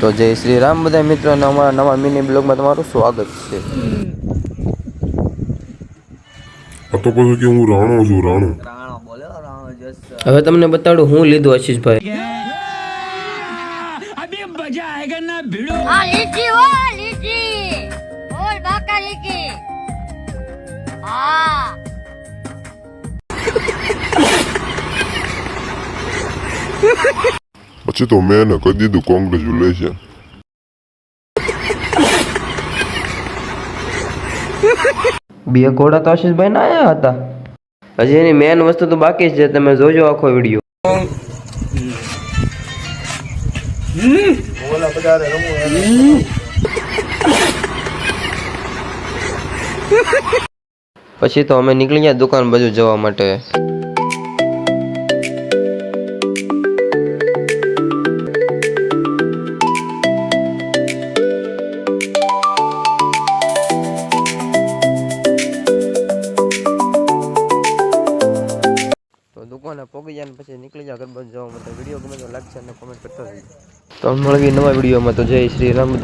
તો જય શ્રી રામ બધા મિત્રોને અમારા નવા મિની બ્લોગમાં તમારું સ્વાગત છે। આ તો પછી કે હું રાણો છું રાણો। હવે તમને બતાડું હું લીધું આશીષભાઈ। अभी मजा आएगा ना भिड़ो। लीची वो लीची बोल बाका लीची हाँ પછી તો મેં એને કહી દીધું કોંગ્રેચ્યુલેશન। બે ઘોડા તો આશીષભાઈ ના આયા હતા। હજી એની મેન વસ્તુ તો બાકી છે, તમે જોજો આખો વિડીયો। પછી તો અમે નીકળી ગયા દુકાન બાજુ જવા માટે। તો દુકાને પહોંચી જાય ને પછી નીકળી જાય ઘર બાજુ જવા માટે। વિડીયો ગમે તો લાઈક છે અને કોમેન્ટ કરતા રહેજો। તો મળીએ નવા વિડીયોમાં। તો જય શ્રી રામ।